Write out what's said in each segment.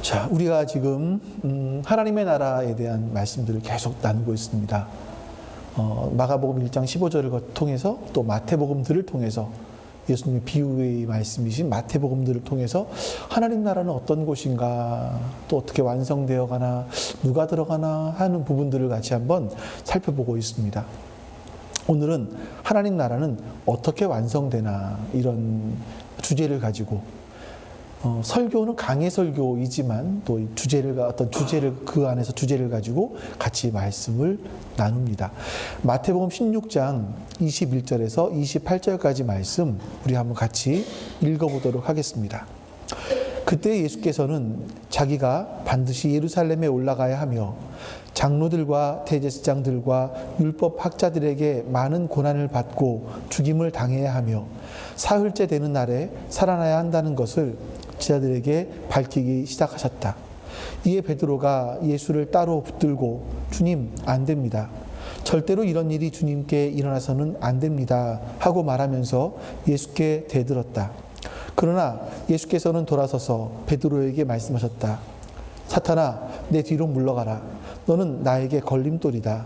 자, 우리가 지금 하나님의 나라에 대한 말씀들을 계속 나누고 있습니다. 마가복음 1장 15절을 통해서 또 마태복음들을 통해서 예수님의 비유의 말씀이신 마태복음들을 통해서 하나님 나라는 어떤 곳인가, 또 어떻게 완성되어 가나, 누가 들어가나 하는 부분들을 같이 한번 살펴보고 있습니다. 오늘은 하나님 나라는 어떻게 완성되나, 이런 주제를 가지고 설교는 강해 설교이지만 또 어떤 주제를 그 안에서 주제를 가지고 같이 말씀을 나눕니다. 마태복음 16장 21절에서 28절까지 말씀 우리 한번 같이 읽어보도록 하겠습니다. 그때 예수께서는 자기가 반드시 예루살렘에 올라가야 하며 장로들과 대제사장들과 율법 학자들에게 많은 고난을 받고 죽임을 당해야 하며 사흘째 되는 날에 살아나야 한다는 것을 제자들에게 밝히기 시작하셨다. 이에 베드로가 예수를 따로 붙들고 주님, 안 됩니다. 절대로 이런 일이 주님께 일어나서는 안 됩니다. 하고 말하면서 예수께 대들었다. 그러나 예수께서는 돌아서서 베드로에게 말씀하셨다. 사탄아, 내 뒤로 물러가라. 너는 나에게 걸림돌이다.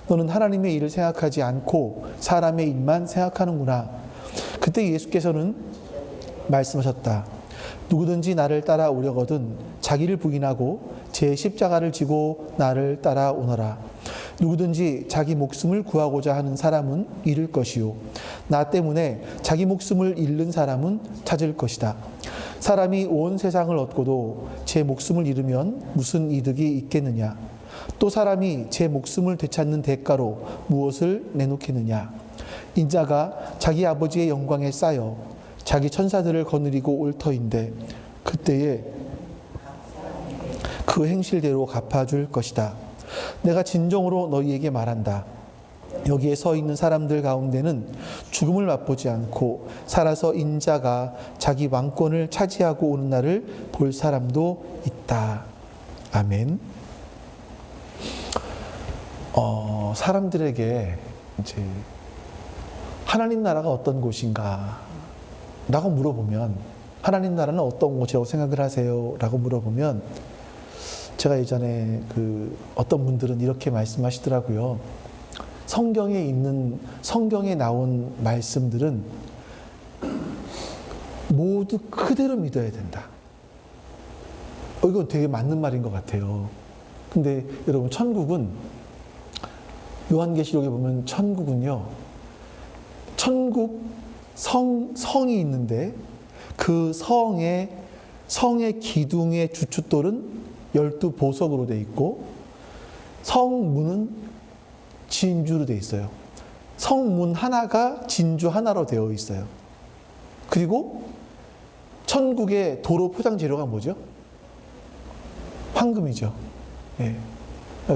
너는 하나님의 일을 생각하지 않고 사람의 일만 생각하는구나. 그때 예수께서는 말씀하셨다. 누구든지 나를 따라오려거든 자기를 부인하고 제 십자가를 지고 나를 따라오너라. 누구든지 자기 목숨을 구하고자 하는 사람은 잃을 것이요 나 때문에 자기 목숨을 잃는 사람은 찾을 것이다. 사람이 온 세상을 얻고도 제 목숨을 잃으면 무슨 이득이 있겠느냐. 또 사람이 제 목숨을 되찾는 대가로 무엇을 내놓겠느냐. 인자가 자기 아버지의 영광에 쌓여 자기 천사들을 거느리고 올 터인데 그때에 그 행실대로 갚아줄 것이다. 내가 진정으로 너희에게 말한다. 여기에 서 있는 사람들 가운데는 죽음을 맛보지 않고 살아서 인자가 자기 왕권을 차지하고 오는 날을 볼 사람도 있다. 아멘. 사람들에게 이제 하나님 나라가 어떤 곳인가 라고 물어보면, 하나님 나라는 어떤 곳이라고 생각을 하세요? 라고 물어보면, 제가 예전에 어떤 분들은 이렇게 말씀하시더라고요. 성경에 나온 말씀들은 모두 그대로 믿어야 된다. 이건 되게 맞는 말인 것 같아요. 근데 여러분, 천국은, 요한계시록에 보면 천국은요, 천국 성이 있는데 그 성의 기둥의 주춧돌은 12보석으로 되어 있고 성문은 진주로 되어 있어요. 성문 하나가 진주 하나로 되어 있어요. 그리고 천국의 도로 포장 재료가 뭐죠? 황금이죠. 예.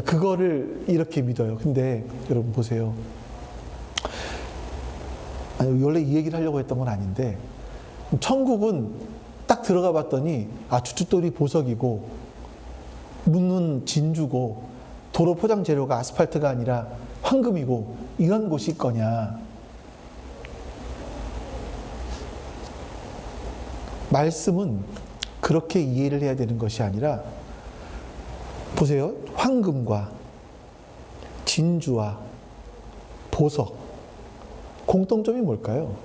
그거를 이렇게 믿어요. 근데 여러분 보세요. 아니, 원래 이 얘기를 하려고 했던 건 아닌데, 천국은 딱 들어가 봤더니, 주춧돌이 보석이고, 문은 진주고, 도로 포장 재료가 아스팔트가 아니라 황금이고, 이런 곳일 거냐. 말씀은 그렇게 이해를 해야 되는 것이 아니라, 보세요. 황금과 진주와 보석, 공통점이 뭘까요?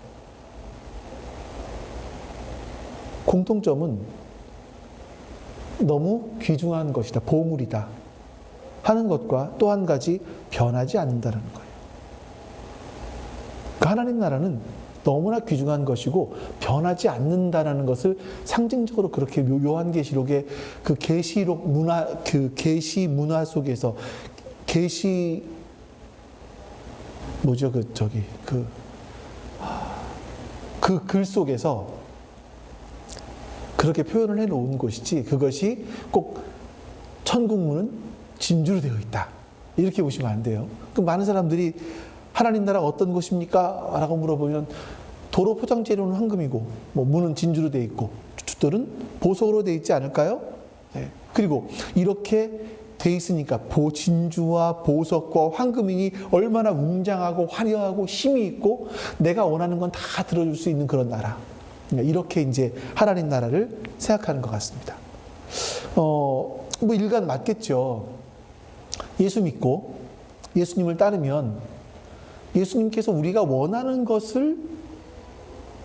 공통점은 너무 귀중한 것이다, 보물이다 하는 것과 또 한 가지 변하지 않는다는 거예요. 그 하나님 나라는 너무나 귀중한 것이고 변하지 않는다라는 것을 상징적으로 그렇게 요한계시록의 그 계시록 문화, 그 계시 문화 속에서 뭐죠? 그 글 속에서 그렇게 표현을 해 놓은 것이지, 그것이 꼭 천국문은 진주로 되어 있다, 이렇게 보시면 안 돼요. 그 많은 사람들이 하나님 나라가 어떤 곳입니까? 라고 물어보면 도로 포장 재료는 황금이고, 문은 진주로 되어 있고, 주춧돌은 보석으로 되어 있지 않을까요? 네. 그리고 이렇게 돼 있으니까 진주와 보석과 황금이 얼마나 웅장하고 화려하고 힘이 있고 내가 원하는 건 다 들어줄 수 있는 그런 나라. 이렇게 이제 하나님 나라를 생각하는 것 같습니다. 뭐 일간 맞겠죠. 예수 믿고 예수님을 따르면 예수님께서 우리가 원하는 것을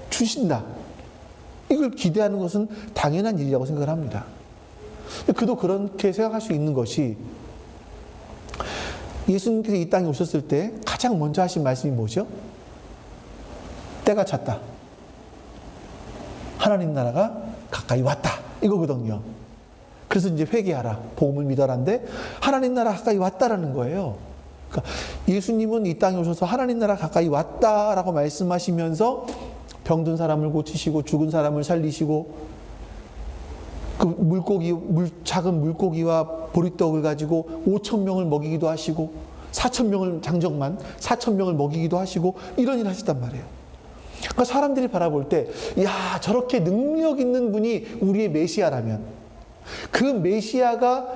주신다. 이걸 기대하는 것은 당연한 일이라고 생각을 합니다. 그도 그렇게 생각할 수 있는 것이 예수님께서 이 땅에 오셨을 때 가장 먼저 하신 말씀이 뭐죠? 때가 찼다. 하나님 나라가 가까이 왔다. 이거거든요. 그래서 이제 회개하라. 복음을 믿어라인데 하나님 나라 가까이 왔다라는 거예요. 그러니까 예수님은 이 땅에 오셔서 하나님 나라 가까이 왔다라고 말씀하시면서 병든 사람을 고치시고 죽은 사람을 살리시고 그 작은 물고기와 보리떡을 가지고 5,000명을 먹이기도 하시고 4,000명을 장정만 4,000명을 먹이기도 하시고 이런 일을 하시단 말이에요. 그러니까 사람들이 바라볼 때 야, 저렇게 능력 있는 분이 우리의 메시아라면 그 메시아가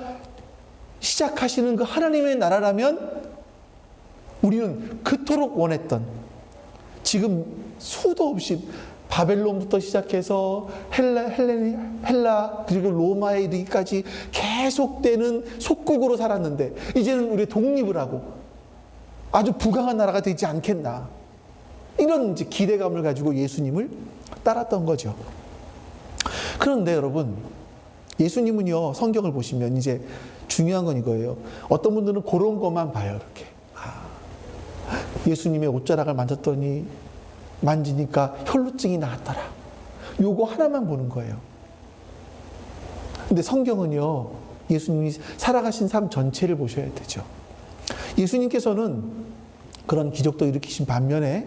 시작하시는 그 하나님의 나라라면 우리는 그토록 원했던 지금 수도 없이 바벨론부터 시작해서 헬라 그리고 로마에 이르기까지 계속되는 속국으로 살았는데 이제는 우리 독립을 하고 아주 부강한 나라가 되지 않겠나 이런 이제 기대감을 가지고 예수님을 따랐던 거죠. 그런데 여러분 예수님은요 성경을 보시면 이제 중요한 건 이거예요. 어떤 분들은 그런 것만 봐요. 이렇게 예수님의 옷자락을 만지니까 혈루증이 나았더라. 요거 하나만 보는 거예요. 근데 성경은요 예수님이 살아가신 삶 전체를 보셔야 되죠. 예수님께서는 그런 기적도 일으키신 반면에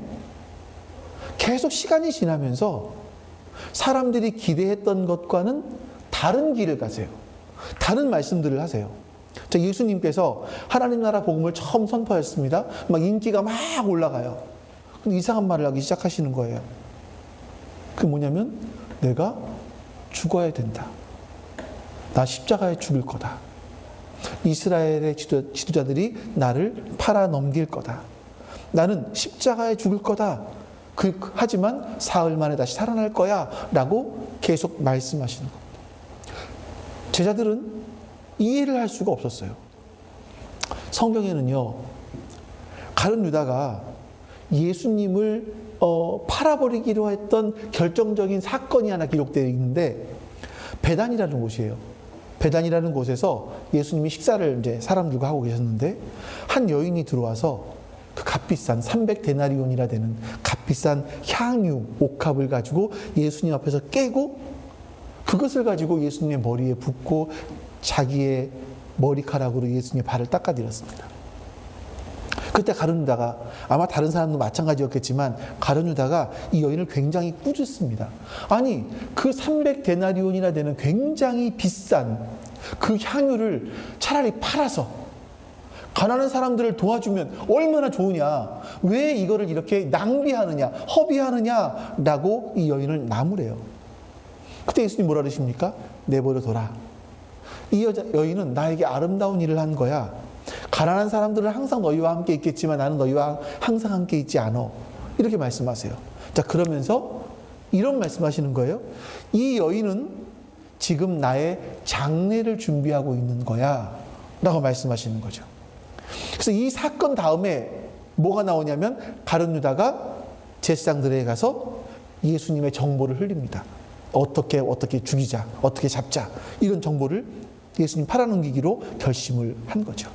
계속 시간이 지나면서 사람들이 기대했던 것과는 다른 길을 가세요. 다른 말씀들을 하세요. 자, 예수님께서 하나님 나라 복음을 처음 선포했습니다. 막 인기가 막 올라가요. 근데 이상한 말을 하기 시작하시는 거예요. 그게 뭐냐면 내가 죽어야 된다. 나 십자가에 죽을 거다. 이스라엘의 지도자들이 나를 팔아 넘길 거다. 나는 십자가에 죽을 거다. 하지만 사흘 만에 다시 살아날 거야. 라고 계속 말씀하시는 겁니다. 제자들은 이해를 할 수가 없었어요. 성경에는요, 가룟 유다가 예수님을 팔아버리기로 했던 결정적인 사건이 하나 기록되어 있는데, 베단이라는 곳이에요. 베단이라는 곳에서 예수님이 식사를 이제 사람들과 하고 계셨는데, 한 여인이 들어와서 그 값비싼 300데나리온이라 되는 값비싼 향유, 옥합을 가지고 예수님 앞에서 깨고, 그것을 가지고 예수님의 머리에 붓고 자기의 머리카락으로 예수님의 발을 닦아드렸습니다. 그때 가룟 유다가 아마 다른 사람도 마찬가지였겠지만 가룟 유다가 이 여인을 굉장히 꾸짖습니다. 아니 그 300데나리온이나 되는 굉장히 비싼 그 향유를 차라리 팔아서 가난한 사람들을 도와주면 얼마나 좋으냐. 왜 이거를 이렇게 낭비하느냐, 허비하느냐라고 이 여인을 나무래요. 그때 예수님 뭐라 그러십니까? 내버려둬라. 이 여인은 나에게 아름다운 일을 한 거야. 가난한 사람들은 항상 너희와 함께 있겠지만 나는 너희와 항상 함께 있지 않아. 이렇게 말씀하세요. 자, 그러면서 이런 말씀하시는 거예요. 이 여인은 지금 나의 장례를 준비하고 있는 거야. 라고 말씀하시는 거죠. 그래서 이 사건 다음에 뭐가 나오냐면 가룟 유다가 제사장들에게 가서 예수님의 정보를 흘립니다. 어떻게 죽이자, 어떻게 잡자, 이런 정보를 예수님 팔아넘기기로 결심을 한 거죠.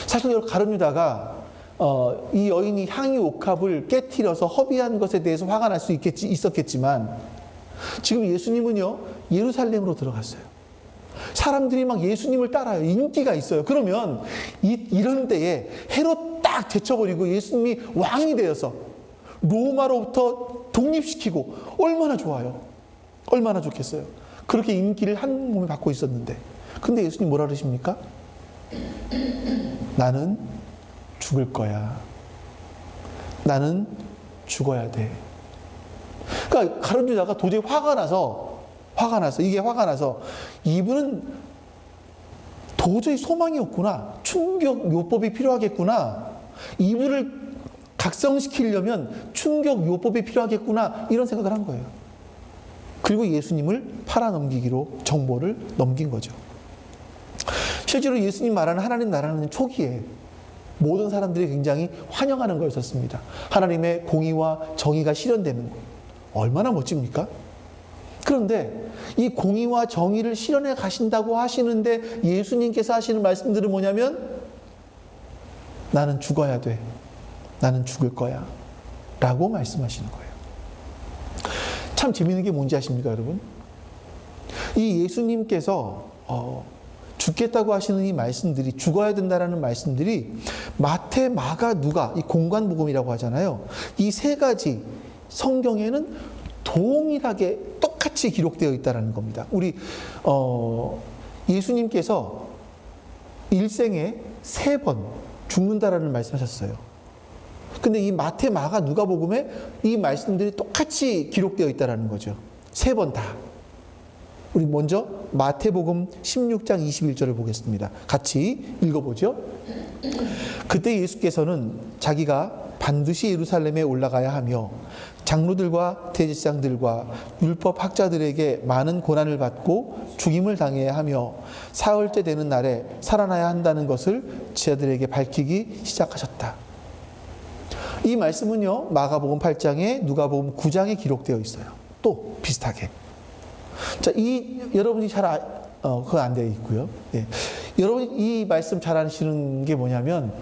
사실 가룟 유다가 이 여인이 향유 옥합을 깨트려서 허비한 것에 대해서 화가 날 수 있었겠지만 지금 예수님은요 예루살렘으로 들어갔어요. 사람들이 막 예수님을 따라요. 인기가 있어요. 그러면 이런 때에 헤롯 딱 제쳐버리고 예수님이 왕이 되어서 로마로부터 독립시키고 얼마나 좋아요. 얼마나 좋겠어요. 그렇게 인기를 한 몸에 받고 있었는데 근데 예수님 뭐라 그러십니까? 나는 죽을 거야. 나는 죽어야 돼. 그러니까 가룟 유다가 도저히 화가 나서 이분은 도저히 소망이 없구나. 충격 요법이 필요하겠구나. 이분을 각성시키려면 충격 요법이 필요하겠구나. 이런 생각을 한 거예요. 그리고 예수님을 팔아넘기기로 정보를 넘긴 거죠. 실제로 예수님 말하는 하나님 나라는 초기에 모든 사람들이 굉장히 환영하는 거였었습니다. 하나님의 공의와 정의가 실현되는 것. 얼마나 멋집니까? 그런데 이 공의와 정의를 실현해 가신다고 하시는데 예수님께서 하시는 말씀들은 뭐냐면 나는 죽어야 돼. 나는 죽을 거야. 라고 말씀하시는 거예요. 참 재미있는 게 뭔지 아십니까, 여러분? 이 예수님께서 죽겠다고 하시는 이 말씀들이, 죽어야 된다라는 말씀들이 마태, 마가, 누가, 이 공관복음이라고 하잖아요. 이 세 가지 성경에는 동일하게 똑같이 기록되어 있다는 겁니다. 우리 예수님께서 일생에 3번 죽는다라는 말씀하셨어요. 근데 이 마태, 마가, 누가복음에 이 말씀들이 똑같이 기록되어 있다는 거죠. 3번 다. 우리 먼저 마태복음 16장 21절을 보겠습니다. 같이 읽어보죠. 그때 예수께서는 자기가 반드시 예루살렘에 올라가야 하며 장로들과 대제사장들과 율법 학자들에게 많은 고난을 받고 죽임을 당해야 하며 사흘째 되는 날에 살아나야 한다는 것을 제자들에게 밝히기 시작하셨다. 이 말씀은요, 마가복음 8장에 누가복음 9장에 기록되어 있어요. 또 비슷하게. 자, 여러분이 그거 안 되어 있고요. 예. 여러분이 이 말씀 잘 아시는 게 뭐냐면,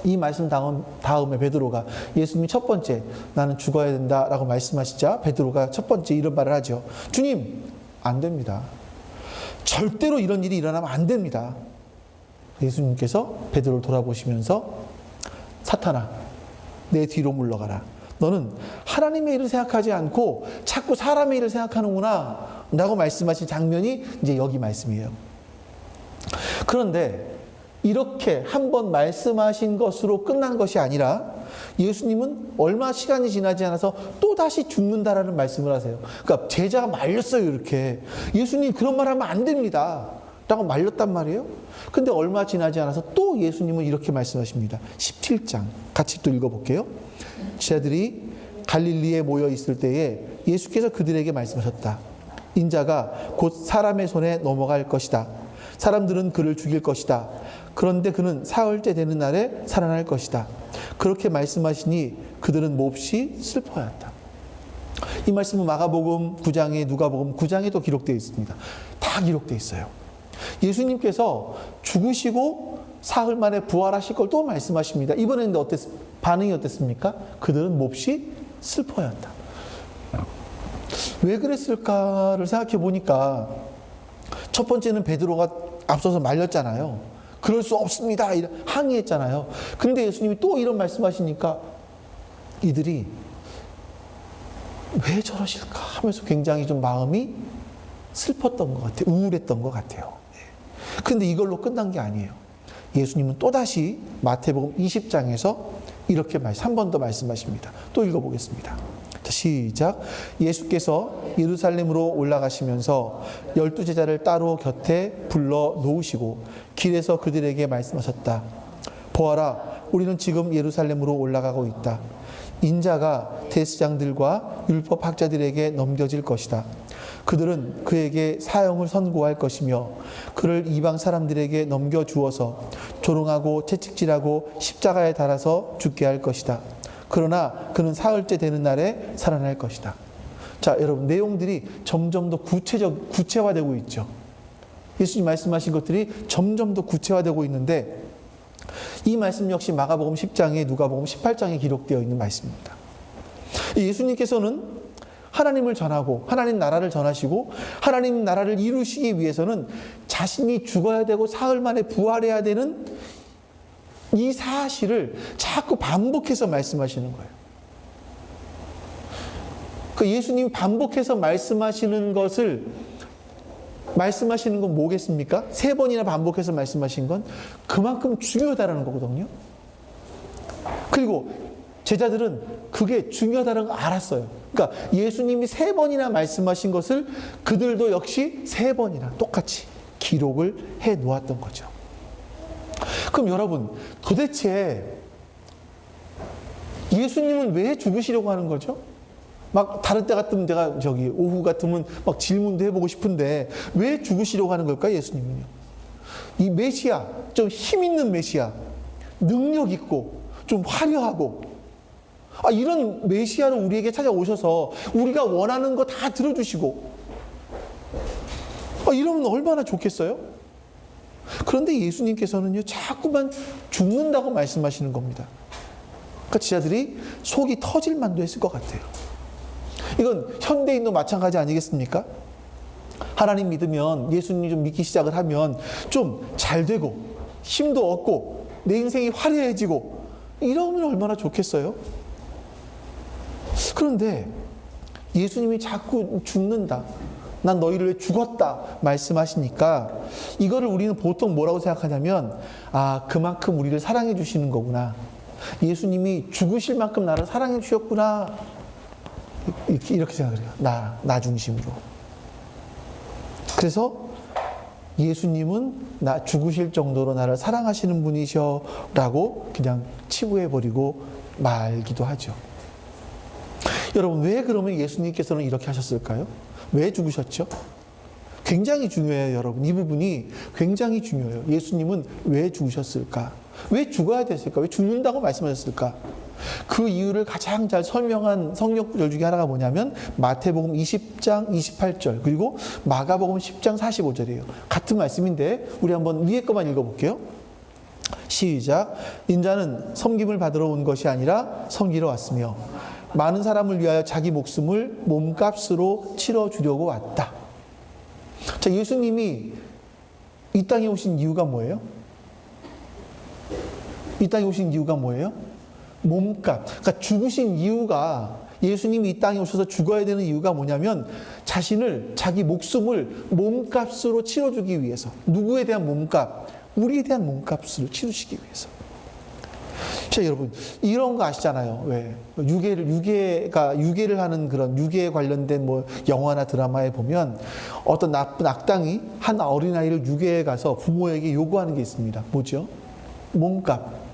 이 말씀 다음에 베드로가 예수님이 첫 번째 나는 죽어야 된다라고 말씀하시자 베드로가 첫 번째 이런 말을 하죠. 주님, 안 됩니다. 절대로 이런 일이 일어나면 안 됩니다. 예수님께서 베드로를 돌아보시면서 사탄아, 내 뒤로 물러가라. 너는 하나님의 일을 생각하지 않고 자꾸 사람의 일을 생각하는구나 라고 말씀하신 장면이 이제 여기 말씀이에요. 그런데 이렇게 한번 말씀하신 것으로 끝난 것이 아니라 예수님은 얼마 시간이 지나지 않아서 또다시 죽는다라는 말씀을 하세요. 그러니까 제자가 말렸어요. 이렇게. 예수님 그런 말 하면 안 됩니다 라고 말렸단 말이에요. 근데 얼마 지나지 않아서 또 예수님은 이렇게 말씀하십니다. 17장 같이 또 읽어볼게요. 제자들이 갈릴리에 모여 있을 때에 예수께서 그들에게 말씀하셨다. 인자가 곧 사람의 손에 넘어갈 것이다. 사람들은 그를 죽일 것이다. 그런데 그는 사흘째 되는 날에 살아날 것이다. 그렇게 말씀하시니 그들은 몹시 슬퍼하였다. 이 말씀은 마가복음 9장에 누가복음 9장에도 기록되어 있습니다. 다 기록되어 있어요. 예수님께서 죽으시고 사흘 만에 부활하실 걸 또 말씀하십니다. 이번에는 반응이 어땠습니까? 그들은 몹시 슬퍼하였다. 왜 그랬을까를 생각해 보니까 첫 번째는 베드로가 앞서서 말렸잖아요. 그럴 수 없습니다. 항의했잖아요. 근데 예수님이 또 이런 말씀하시니까 이들이 왜 저러실까 하면서 굉장히 좀 마음이 슬펐던 것 같아요. 우울했던 것 같아요. 근데 이걸로 끝난 게 아니에요. 예수님은 또다시 마태복음 20장에서 이렇게 한 번 더 말씀하십니다. 또 읽어보겠습니다. 자, 시작. 예수께서 예루살렘으로 올라가시면서 12제자를 따로 곁에 불러 놓으시고 길에서 그들에게 말씀하셨다. 보아라, 우리는 지금 예루살렘으로 올라가고 있다. 인자가 대제사장들과 율법학자들에게 넘겨질 것이다. 그들은 그에게 사형을 선고할 것이며 그를 이방 사람들에게 넘겨주어서 조롱하고 채찍질하고 십자가에 달아서 죽게 할 것이다. 그러나 그는 사흘째 되는 날에 살아날 것이다. 자, 여러분, 내용들이 점점 더 구체화되고 있죠. 예수님 말씀하신 것들이 점점 더 구체화되고 있는데 이 말씀 역시 마가복음 10장에 누가복음 18장에 기록되어 있는 말씀입니다. 예수님께서는 하나님을 전하고 하나님 나라를 전하시고 하나님 나라를 이루시기 위해서는 자신이 죽어야 되고 사흘 만에 부활해야 되는 이 사실을 자꾸 반복해서 말씀하시는 거예요. 그 예수님이 반복해서 말씀하시는 건 뭐겠습니까? 3번이나 반복해서 말씀하신 건 그만큼 중요하다는 거거든요. 그리고 제자들은 그게 중요하다는 걸 알았어요. 그러니까 예수님이 3번이나 말씀하신 것을 그들도 역시 3번이나 똑같이 기록을 해 놓았던 거죠. 그럼 여러분, 도대체 예수님은 왜 죽으시려고 하는 거죠? 막 다른 때 같으면 내가 오후 같으면 막 질문도 해보고 싶은데 왜 죽으시려고 하는 걸까요, 예수님은요? 이 메시아, 좀 힘 있는 메시아, 능력 있고 좀 화려하고 이런 메시아를 우리에게 찾아오셔서 우리가 원하는 거 다 들어주시고 이러면 얼마나 좋겠어요? 그런데 예수님께서는요, 자꾸만 죽는다고 말씀하시는 겁니다. 그러니까 지자들이 속이 터질 만도 했을 것 같아요. 이건 현대인도 마찬가지 아니겠습니까? 하나님 믿으면, 예수님 좀 믿기 시작을 하면 좀 잘 되고 힘도 얻고 내 인생이 화려해지고 이러면 얼마나 좋겠어요? 그런데 예수님이 자꾸 죽는다, 난 너희를 위해 죽었다 말씀하시니까 이거를 우리는 보통 뭐라고 생각하냐면 그만큼 우리를 사랑해 주시는 거구나, 예수님이 죽으실 만큼 나를 사랑해 주셨구나, 이렇게 생각을 해요. 나 중심으로. 그래서 예수님은 나 죽으실 정도로 나를 사랑하시는 분이셔 라고 그냥 치부해버리고 말기도 하죠. 여러분, 왜 그러면 예수님께서는 이렇게 하셨을까요? 왜 죽으셨죠? 굉장히 중요해요, 여러분. 이 부분이 굉장히 중요해요. 예수님은 왜 죽으셨을까? 왜 죽어야 됐을까? 왜 죽는다고 말씀하셨을까? 그 이유를 가장 잘 설명한 성경구절 중에 하나가 뭐냐면 마태복음 20장 28절 그리고 마가복음 10장 45절이에요. 같은 말씀인데 우리 한번 위에 것만 읽어볼게요. 시작. 인자는 섬김을 받으러 온 것이 아니라 섬기러 왔으며 많은 사람을 위하여 자기 목숨을 몸값으로 치러주려고 왔다. 자, 예수님이 이 땅에 오신 이유가 뭐예요? 이 땅에 오신 이유가 뭐예요? 몸값. 그러니까 죽으신 이유가, 예수님이 이 땅에 오셔서 죽어야 되는 이유가 뭐냐면 자기 목숨을 몸값으로 치러주기 위해서. 누구에 대한 몸값? 우리에 대한 몸값으로 치르시기 위해서. 자, 여러분, 이런 거 아시잖아요. 왜? 유괴를 하는 그런 유괴에 관련된 영화나 드라마에 보면 어떤 나쁜 악당이 한 어린아이를 유괴해 가서 부모에게 요구하는 게 있습니다. 뭐죠? 몸값.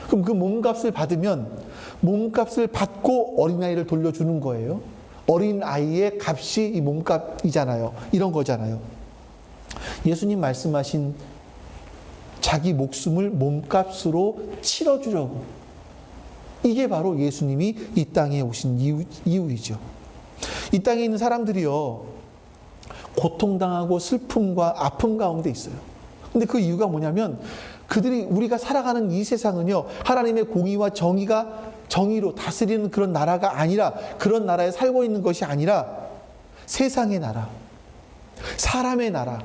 그럼 그 몸값을 받으면 몸값을 받고 어린아이를 돌려주는 거예요. 어린아이의 값이 이 몸값이잖아요. 이런 거잖아요. 예수님 말씀하신 자기 목숨을 몸값으로 치러주려고, 이게 바로 예수님이 이 땅에 오신 이유이죠. 이 땅에 있는 사람들이요, 고통당하고 슬픔과 아픔 가운데 있어요. 근데 그 이유가 뭐냐면 우리가 살아가는 이 세상은요, 하나님의 공의와 정의로 다스리는 그런 나라가 아니라, 그런 나라에 살고 있는 것이 아니라 세상의 나라, 사람의 나라,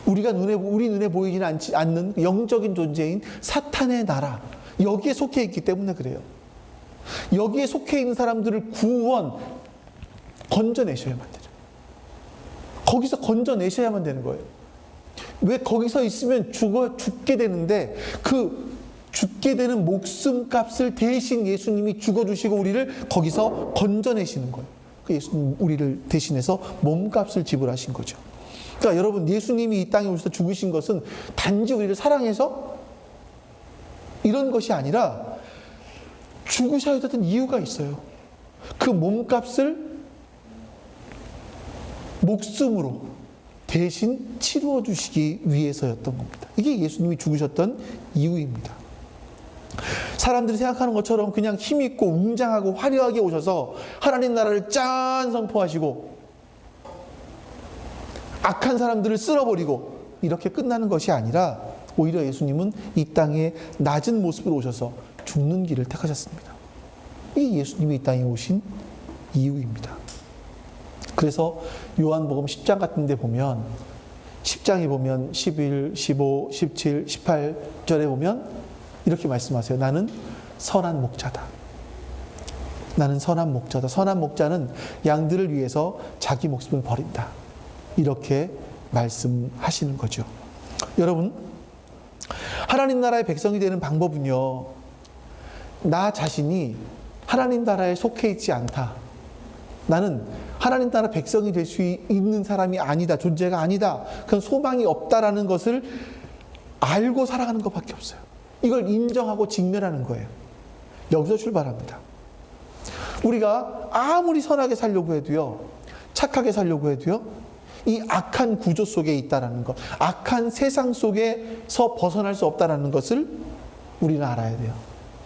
우리 눈에 보이지는 않는 영적인 존재인 사탄의 나라, 여기에 속해 있기 때문에 그래요. 여기에 속해 있는 사람들을 건져내셔야만 돼요. 거기서 건져내셔야만 되는 거예요. 왜? 거기서 있으면 죽게 되는데 그 죽게 되는 목숨값을 대신 예수님이 죽어주시고 우리를 거기서 건져내시는 거예요. 예수님 우리를 대신해서 몸값을 지불하신 거죠. 그러니까 여러분, 예수님이 이 땅에 오셔서 죽으신 것은 단지 우리를 사랑해서 이런 것이 아니라 죽으셔야 되던 이유가 있어요. 그 몸값을 목숨으로 대신 치루어 주시기 위해서였던 겁니다. 이게 예수님이 죽으셨던 이유입니다. 사람들이 생각하는 것처럼 그냥 힘있고 웅장하고 화려하게 오셔서 하나님 나라를 짠 선포하시고 악한 사람들을 쓸어버리고 이렇게 끝나는 것이 아니라 오히려 예수님은 이 땅에 낮은 모습으로 오셔서 죽는 길을 택하셨습니다. 이게 예수님이 이 땅에 오신 이유입니다. 그래서 요한복음 10장 같은 데 보면 10장에 보면 11, 15, 17, 18절에 보면 이렇게 말씀하세요. 나는 선한 목자다. 나는 선한 목자다. 선한 목자는 양들을 위해서 자기 목숨을 버린다. 이렇게 말씀하시는 거죠. 여러분, 하나님 나라의 백성이 되는 방법은요, 나 자신이 하나님 나라에 속해 있지 않다, 나는 하나님 나라 백성이 될 수 있는 사람이 아니다, 존재가 아니다, 그런 소망이 없다라는 것을 알고 살아가는 것밖에 없어요. 이걸 인정하고 직면하는 거예요. 여기서 출발합니다. 우리가 아무리 선하게 살려고 해도요, 착하게 살려고 해도요, 이 악한 구조 속에 있다라는 것, 악한 세상 속에서 벗어날 수 없다라는 것을 우리는 알아야 돼요.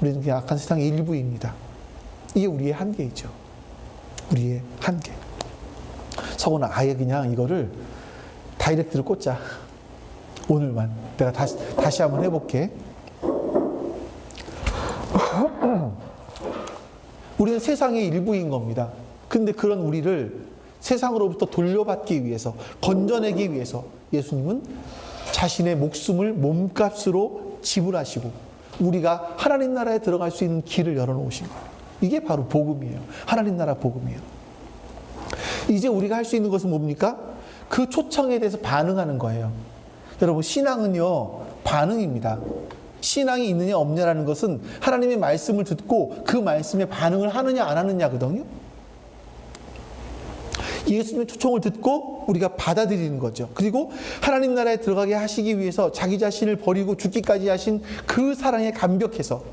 우리는 그냥 악한 세상의 일부입니다. 이게 우리의 한계이죠. 우리의 한계. 서구나 아예 그냥 이거를 다이렉트로 꽂자. 오늘만. 내가 다시 한번 해볼게. 우리는 세상의 일부인 겁니다. 근데 그런 우리를 세상으로부터 돌려받기 위해서, 건져내기 위해서 예수님은 자신의 목숨을 몸값으로 지불하시고 우리가 하나님 나라에 들어갈 수 있는 길을 열어놓으신 거예요. 이게 바로 복음이에요. 하나님 나라 복음이에요. 이제 우리가 할 수 있는 것은 뭡니까? 그 초청에 대해서 반응하는 거예요. 여러분, 신앙은요, 반응입니다. 신앙이 있느냐 없느냐라는 것은 하나님의 말씀을 듣고 그 말씀에 반응을 하느냐 안 하느냐거든요. 예수님의 초청을 듣고 우리가 받아들이는 거죠. 그리고 하나님 나라에 들어가게 하시기 위해서 자기 자신을 버리고 죽기까지 하신 그 사랑에 감격해서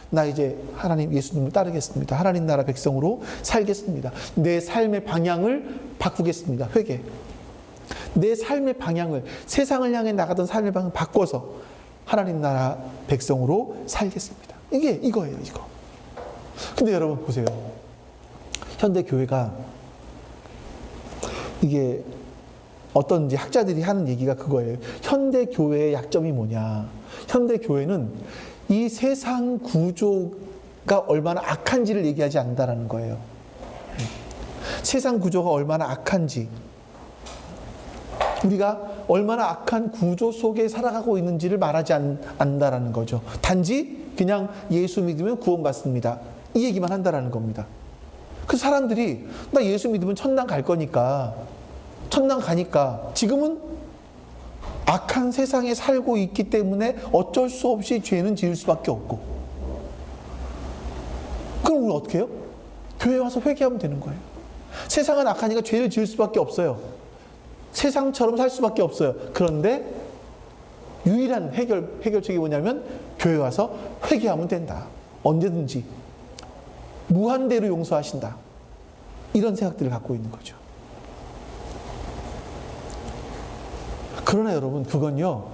나 이제 하나님 예수님을 따르겠습니다. 하나님 나라 백성으로 살겠습니다. 내 삶의 방향을 바꾸겠습니다. 회개. 내 삶의 방향을, 세상을 향해 나가던 삶의 방향을 바꿔서 하나님 나라 백성으로 살겠습니다. 이게 이거예요, 이거. 근데 여러분 보세요. 현대 교회가 이게 어떤 이제 학자들이 하는 얘기가 그거예요. 현대 교회의 약점이 뭐냐? 현대 교회는 이 세상 구조가 얼마나 악한지를 얘기하지 않는다라는 거예요. 세상 구조가 얼마나 악한지, 우리가 얼마나 악한 구조 속에 살아가고 있는지를 말하지 않는다라는 거죠. 단지 그냥 예수 믿으면 구원받습니다. 이 얘기만 한다라는 겁니다. 그 사람들이 나 예수 믿으면 천당 갈 거니까, 천당 가니까 지금은 악한 세상에 살고 있기 때문에 어쩔 수 없이 죄는 지을 수밖에 없고, 그럼 우리는 어떻게 해요? 교회 와서 회개하면 되는 거예요. 세상은 악하니까 죄를 지을 수밖에 없어요. 세상처럼 살 수밖에 없어요. 그런데 유일한 해결책이 뭐냐면 교회 와서 회개하면 된다. 언제든지 무한대로 용서하신다. 이런 생각들을 갖고 있는 거죠. 그러나 여러분, 그건요,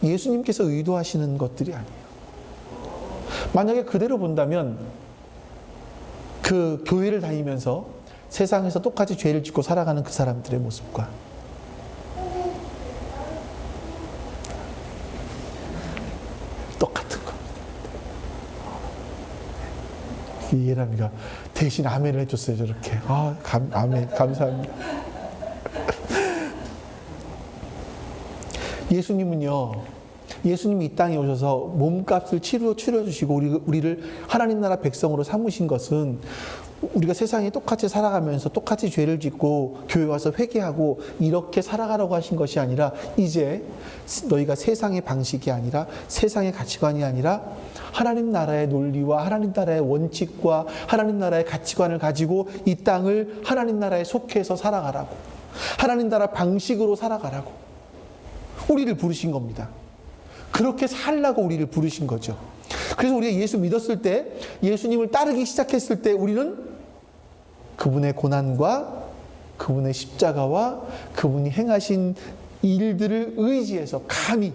예수님께서 의도하시는 것들이 아니에요. 만약에 그대로 본다면 그 교회를 다니면서 세상에서 똑같이 죄를 짓고 살아가는 그 사람들의 모습과 똑같은 겁니다. 이해람이가 대신 아멘을 해줬어요, 저렇게. 아멘, 감사합니다. 예수님이 이 땅에 오셔서 몸값을 치러주시고 우리를 하나님 나라 백성으로 삼으신 것은 우리가 세상에 똑같이 살아가면서 똑같이 죄를 짓고 교회 와서 회개하고 이렇게 살아가라고 하신 것이 아니라, 이제 너희가 세상의 방식이 아니라, 세상의 가치관이 아니라 하나님 나라의 논리와 하나님 나라의 원칙과 하나님 나라의 가치관을 가지고 이 땅을 하나님 나라에 속해서 살아가라고, 하나님 나라 방식으로 살아가라고 우리를 부르신 겁니다. 그렇게 살라고 우리를 부르신 거죠. 그래서 우리가 예수 믿었을 때, 예수님을 따르기 시작했을 때 우리는 그분의 고난과 그분의 십자가와 그분이 행하신 일들을 의지해서 감히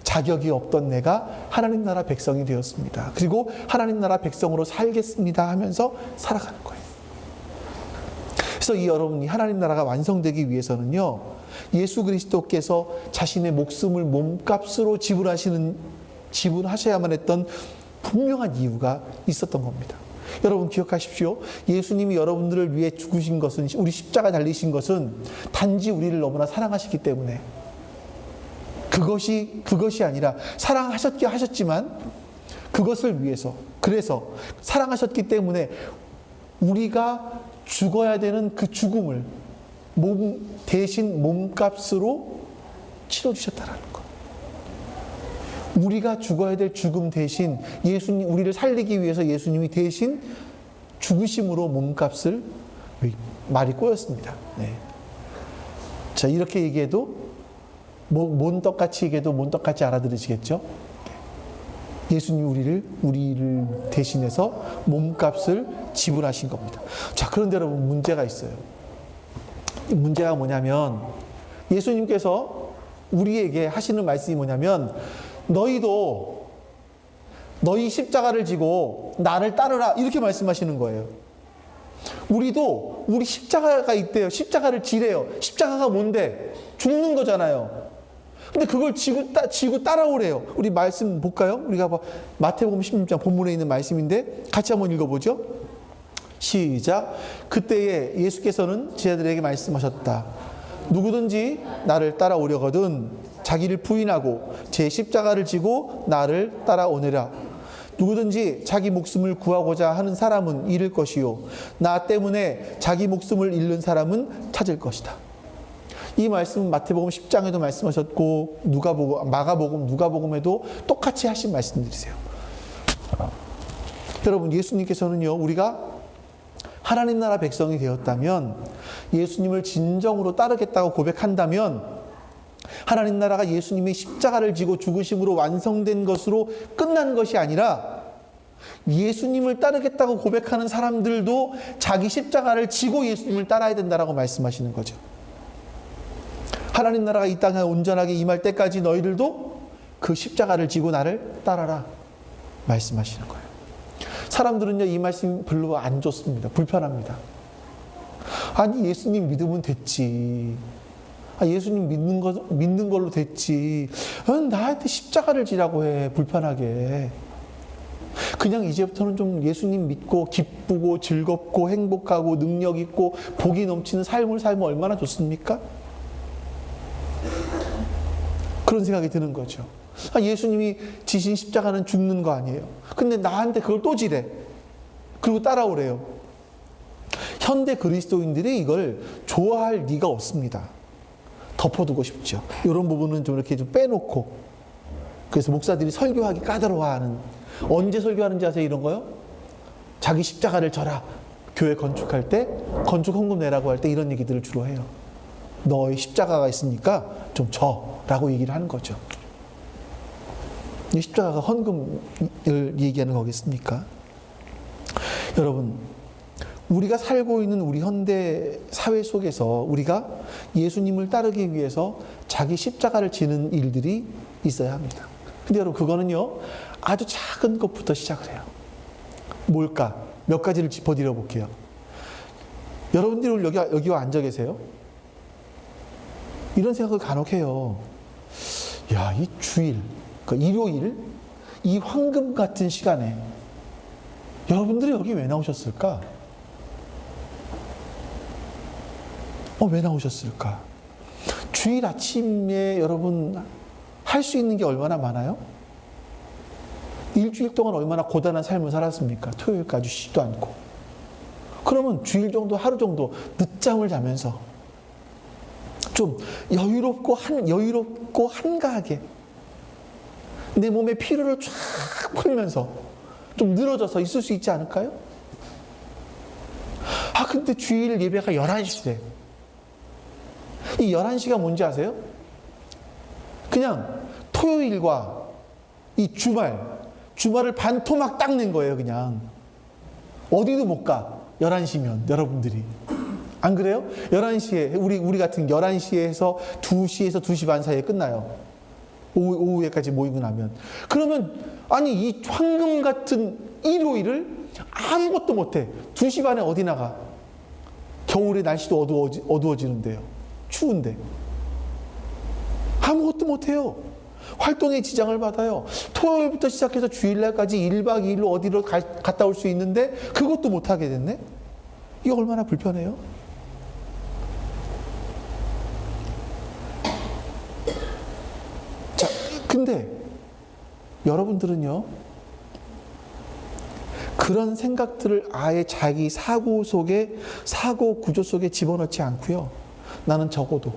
자격이 없던 내가 하나님 나라 백성이 되었습니다. 그리고 하나님 나라 백성으로 살겠습니다 하면서 살아가는 거예요. 그래서 이 여러분이 하나님 나라가 완성되기 위해서는요, 예수 그리스도께서 자신의 목숨을 몸값으로 지불하셔야만 했던 분명한 이유가 있었던 겁니다. 여러분 기억하십시오. 예수님이 여러분들을 위해 죽으신 것은, 우리 십자가 달리신 것은 단지 우리를 너무나 사랑하시기 때문에, 그것이 아니라 하셨지만 그것을 위해서, 그래서 사랑하셨기 때문에 우리가 죽어야 되는 그 죽음을 대신 몸값으로 치러주셨다라는 것. 우리가 죽어야 될 죽음 대신 우리를 살리기 위해서 예수님이 대신 죽으심으로 몸값을, 말이 꼬였습니다. 네. 자, 이렇게 얘기해도 몬떡같이 얘기해도 몬떡같이 알아들으시겠죠? 예수님이 우리를 대신해서 몸값을 지불하신 겁니다. 자, 그런데 여러분, 문제가 있어요. 문제가 뭐냐면, 예수님께서 우리에게 하시는 말씀이 뭐냐면, 너희도 너희 십자가를 지고 나를 따르라, 이렇게 말씀하시는 거예요. 우리도 우리 십자가가 있대요. 십자가를 지래요. 십자가가 뭔데? 죽는 거잖아요. 근데 그걸 지고 따라오래요. 우리 말씀 볼까요? 우리가 마태복음 16장 본문에 있는 말씀인데 같이 한번 읽어보죠. 시작. 그때에 예수께서는 제자들에게 말씀하셨다. 누구든지 나를 따라오려거든 자기를 부인하고 제 십자가를 지고 나를 따라오느라. 누구든지 자기 목숨을 구하고자 하는 사람은 잃을 것이요 나 때문에 자기 목숨을 잃는 사람은 찾을 것이다. 이 말씀은 마태복음 10장에도 말씀하셨고 마가복음, 누가복음에도 똑같이 하신 말씀들이세요. 여러분, 예수님께서는요, 우리가 하나님 나라 백성이 되었다면, 예수님을 진정으로 따르겠다고 고백한다면, 하나님 나라가 예수님이 십자가를 지고 죽으심으로 완성된 것으로 끝난 것이 아니라, 예수님을 따르겠다고 고백하는 사람들도 자기 십자가를 지고 예수님을 따라야 된다라고 말씀하시는 거죠. 하나님 나라가 이 땅에 온전하게 임할 때까지 너희들도 그 십자가를 지고 나를 따라라 말씀하시는 거예요. 사람들은요, 이 말씀 별로 안 좋습니다. 불편합니다. 아니, 예수님 믿으면 됐지. 예수님 믿는 걸로 됐지. 나한테 십자가를 지라고 해, 불편하게. 그냥 이제부터는 좀 예수님 믿고 기쁘고 즐겁고 행복하고 능력 있고 복이 넘치는 삶을 살면 얼마나 좋습니까? 그런 생각이 드는 거죠. 예수님이 지신 십자가는 죽는 거 아니에요. 근데 나한테 그걸 또 지래. 그리고 따라오래요. 현대 그리스도인들이 이걸 좋아할 리가 없습니다. 덮어두고 싶죠. 이런 부분은 좀 이렇게 좀 빼놓고. 그래서 목사들이 설교하기 까다로워하는. 언제 설교하는지 아세요? 이런 거요? 자기 십자가를 져라. 교회 건축할 때, 건축 헌금 내라고 할 때 이런 얘기들을 주로 해요. 너의 십자가가 있으니까 좀 져라고 얘기를 하는 거죠. 이 십자가가 헌금을 얘기하는 거겠습니까? 여러분, 우리가 살고 있는 우리 현대 사회 속에서 우리가 예수님을 따르기 위해서 자기 십자가를 지는 일들이 있어야 합니다. 근데 여러분, 그거는요, 아주 작은 것부터 시작을 해요. 뭘까? 몇 가지를 짚어드려 볼게요. 여러분들이 오늘 여기 와 앉아 계세요? 이런 생각을 간혹 해요. 야, 이 주일, 그러니까 일요일, 이 황금 같은 시간에 여러분들이 여기 왜 나오셨을까? 왜 나오셨을까? 주일 아침에 여러분 할 수 있는 게 얼마나 많아요? 일주일 동안 얼마나 고단한 삶을 살았습니까? 토요일까지 쉬지도 않고. 그러면 주일 정도, 하루 정도 늦잠을 자면서 좀 여유롭고 한가하게 내 몸의 피로를 쫙 풀면서 좀 늘어져서 있을 수 있지 않을까요? 근데 주일 예배가 11시래. 이 11시가 뭔지 아세요? 그냥 토요일과 이 주말을 반토막 닦는 거예요, 그냥. 어디도 못 가. 11시면, 여러분들이. 안 그래요? 11시에, 우리 같은 11시에서 2시에서 2시 반 사이에 끝나요. 오후에까지 모이고 나면. 그러면, 아니, 이 황금 같은 일요일을 아무것도 못해. 2시 반에 어디 나가? 겨울에 날씨도 어두워지는데요. 추운데. 아무것도 못해요. 활동에 지장을 받아요. 토요일부터 시작해서 주일날까지 1박 2일로 어디로 갔다 올 수 있는데 그것도 못하게 됐네? 이게 얼마나 불편해요? 자, 근데 여러분들은요, 그런 생각들을 아예 자기 사고 구조 속에 집어넣지 않고요. 나는 적어도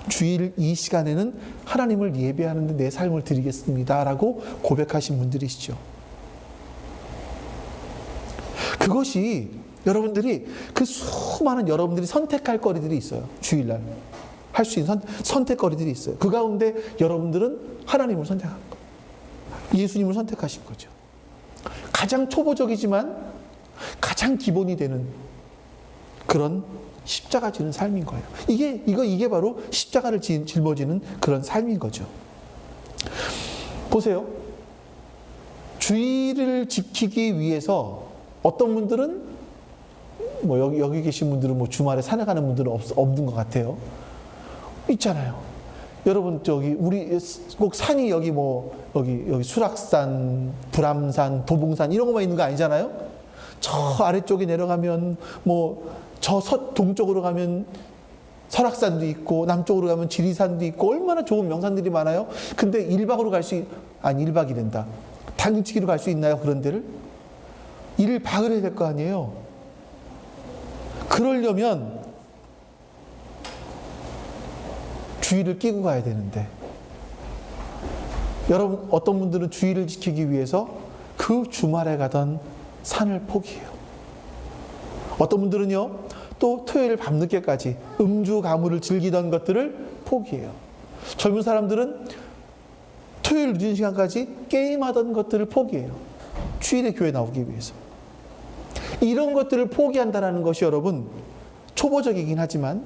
주일 이 시간에는 하나님을 예배하는데 내 삶을 드리겠습니다 라고 고백하신 분들이시죠. 그것이 여러분들이 그 수많은 여러분들이 선택할 거리들이 있어요. 주일날 할 수 있는 선택거리들이 있어요. 그 가운데 여러분들은 하나님을 선택한 거예요. 예수님을 선택하신 거죠. 가장 초보적이지만 가장 기본이 되는 그런 십자가 지는 삶인 거예요. 이게 바로 십자가를 짊어지는 그런 삶인 거죠. 보세요. 주의를 지키기 위해서 어떤 분들은 여기 계신 분들은 주말에 산에 가는 분들은 없는 것 같아요. 있잖아요. 여러분 우리 꼭 산이 여기 수락산, 불암산, 도봉산 이런 것만 있는 거 아니잖아요. 저 아래쪽에 내려가면 동쪽으로 가면 설악산도 있고 남쪽으로 가면 지리산도 있고 얼마나 좋은 명산들이 많아요. 근데 1박으로 아니 1박이 된다. 당일치기로 갈 수 있나요? 그런 데를? 1박을 해야 될 거 아니에요. 그러려면 주의를 끼고 가야 되는데 여러분 어떤 분들은 주의를 지키기 위해서 그 주말에 가던 산을 포기해요. 어떤 분들은요 또 토요일 밤늦게까지 음주 가무를 즐기던 것들을 포기해요. 젊은 사람들은 토요일 늦은 시간까지 게임하던 것들을 포기해요. 주일에 교회 나오기 위해서. 이런 것들을 포기한다는 것이 여러분 초보적이긴 하지만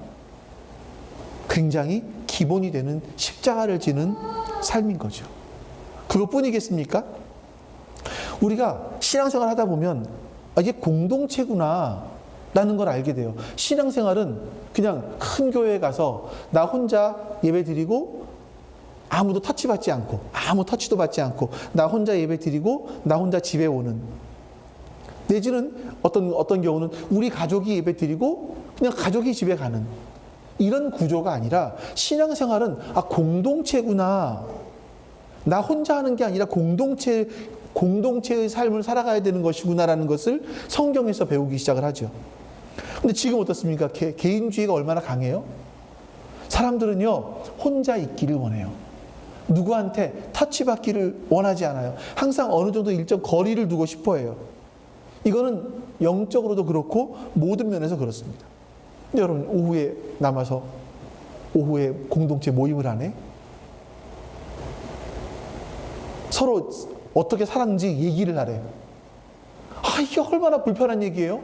굉장히 기본이 되는 십자가를 지는 삶인 거죠. 그것뿐이겠습니까? 우리가 신앙생활 하다 보면 이게 공동체구나 라는 걸 알게 돼요. 신앙생활은 그냥 큰 교회에 가서 나 혼자 예배 드리고 아무도 터치받지 않고 아무 터치도 받지 않고 나 혼자 예배 드리고 나 혼자 집에 오는, 내지는 어떤 경우는 우리 가족이 예배 드리고 그냥 가족이 집에 가는 이런 구조가 아니라 신앙생활은 공동체구나. 나 혼자 하는 게 아니라 공동체의 삶을 살아가야 되는 것이구나라는 것을 성경에서 배우기 시작을 하죠. 근데 지금 어떻습니까? 개인주의가 얼마나 강해요? 사람들은요, 혼자 있기를 원해요. 누구한테 터치받기를 원하지 않아요. 항상 어느 정도 일정 거리를 두고 싶어 해요. 이거는 영적으로도 그렇고 모든 면에서 그렇습니다. 근데 여러분, 오후에 남아서 오후에 공동체 모임을 하네? 서로 어떻게 살았는지 얘기를 하래. 이게 얼마나 불편한 얘기예요?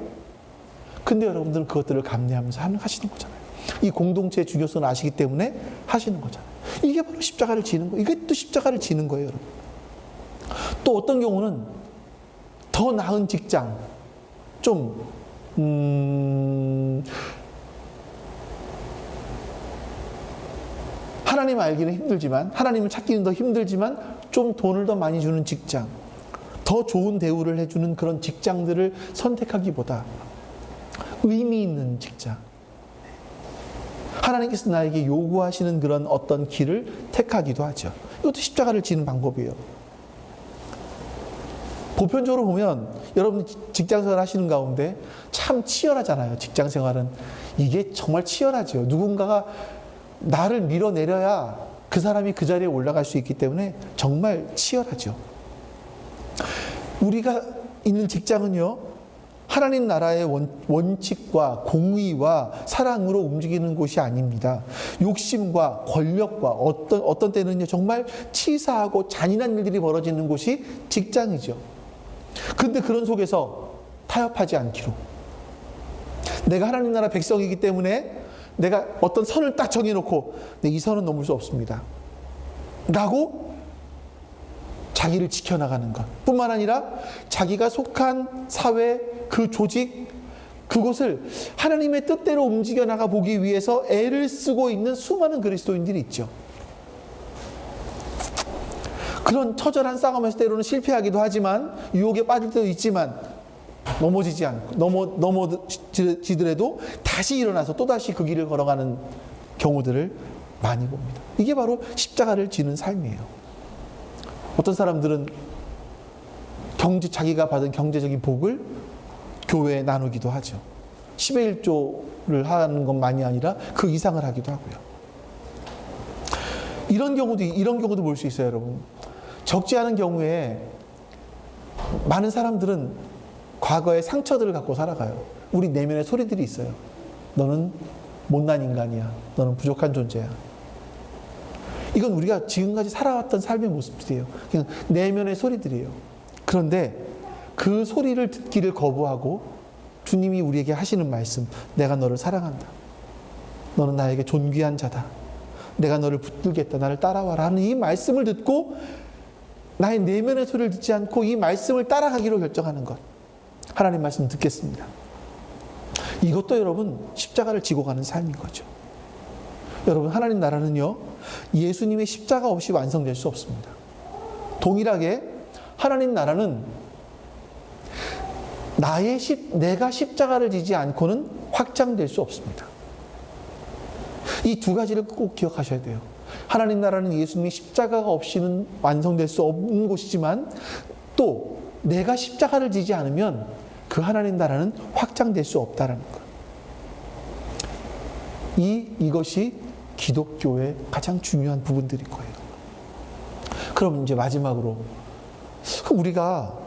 근데 여러분들은 그것들을 감내하면서 하시는 거잖아요. 이 공동체의 중요성을 아시기 때문에 하시는 거잖아요. 이게 바로 십자가를 지는 거예요. 이게 또 십자가를 지는 거예요, 여러분. 또 어떤 경우는 더 나은 직장, 하나님 알기는 힘들지만, 하나님을 찾기는 더 힘들지만 좀 돈을 더 많이 주는 직장, 더 좋은 대우를 해주는 그런 직장들을 선택하기보다 의미 있는 직장, 하나님께서 나에게 요구하시는 그런 어떤 길을 택하기도 하죠. 이것도 십자가를 지는 방법이에요. 보편적으로 보면 여러분 직장생활 하시는 가운데 참 치열하잖아요. 직장생활은 이게 정말 치열하죠. 누군가가 나를 밀어내려야 그 사람이 그 자리에 올라갈 수 있기 때문에 정말 치열하죠. 우리가 있는 직장은요, 하나님 나라의 원칙과 공의와 사랑으로 움직이는 곳이 아닙니다. 욕심과 권력과 어떤 때는요, 정말 치사하고 잔인한 일들이 벌어지는 곳이 직장이죠. 그런데 그런 속에서 타협하지 않기로, 내가 하나님 나라 백성이기 때문에 내가 어떤 선을 딱 정해놓고 이 선은 넘을 수 없습니다 라고 자기를 지켜나가는 것 뿐만 아니라 자기가 속한 사회, 그 조직, 그곳을 하나님의 뜻대로 움직여 나가 보기 위해서 애를 쓰고 있는 수많은 그리스도인들이 있죠. 그런 처절한 싸움에서 때로는 실패하기도 하지만, 유혹에 빠질 때도 있지만, 넘어지지 않고 넘어지더라도 다시 일어나서 또다시 그 길을 걸어가는 경우들을 많이 봅니다. 이게 바로 십자가를 지는 삶이에요. 어떤 사람들은 자기가 받은 경제적인 복을 교회에 나누기도 하죠. 10의 1조를 하는 것만이 아니라 그 이상을 하기도 하고요. 이런 경우도 볼 수 있어요, 여러분. 적지 않은 경우에 많은 사람들은 과거의 상처들을 갖고 살아가요. 우리 내면의 소리들이 있어요. 너는 못난 인간이야. 너는 부족한 존재야. 이건 우리가 지금까지 살아왔던 삶의 모습들이에요. 그냥 내면의 소리들이에요. 그런데 그 소리를 듣기를 거부하고 주님이 우리에게 하시는 말씀, 내가 너를 사랑한다. 너는 나에게 존귀한 자다. 내가 너를 붙들겠다. 나를 따라와라 하는 이 말씀을 듣고 나의 내면의 소리를 듣지 않고 이 말씀을 따라가기로 결정하는 것. 하나님 말씀 듣겠습니다. 이것도 여러분 십자가를 지고 가는 삶인 거죠. 여러분, 하나님 나라는요, 예수님의 십자가 없이 완성될 수 없습니다. 동일하게 하나님 나라는 내가 십자가를 지지 않고는 확장될 수 없습니다. 이 두 가지를 꼭 기억하셔야 돼요. 하나님 나라는 예수님의 십자가가 없이는 완성될 수 없는 곳이지만 또 내가 십자가를 지지 않으면 그 하나님 나라는 확장될 수 없다는 것. 이것이 기독교의 가장 중요한 부분들일 거예요. 그럼 이제 마지막으로 우리가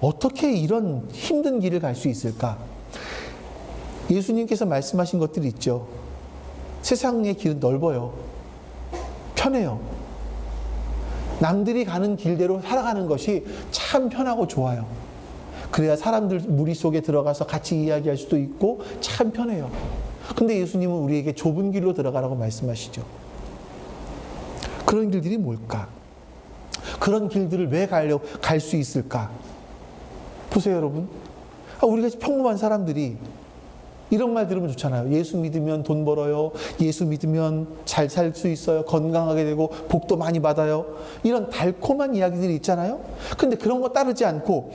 어떻게 이런 힘든 길을 갈 수 있을까? 예수님께서 말씀하신 것들이 있죠. 세상의 길은 넓어요. 편해요. 남들이 가는 길대로 살아가는 것이 참 편하고 좋아요. 그래야 사람들 무리 속에 들어가서 같이 이야기할 수도 있고 참 편해요. 근데 예수님은 우리에게 좁은 길로 들어가라고 말씀하시죠. 그런 길들이 뭘까? 그런 길들을 왜 갈 수 있을까? 보세요, 여러분. 우리가 평범한 사람들이 이런 말 들으면 좋잖아요. 예수 믿으면 돈 벌어요. 예수 믿으면 잘 살 수 있어요. 건강하게 되고 복도 많이 받아요. 이런 달콤한 이야기들이 있잖아요. 근데 그런 거 따르지 않고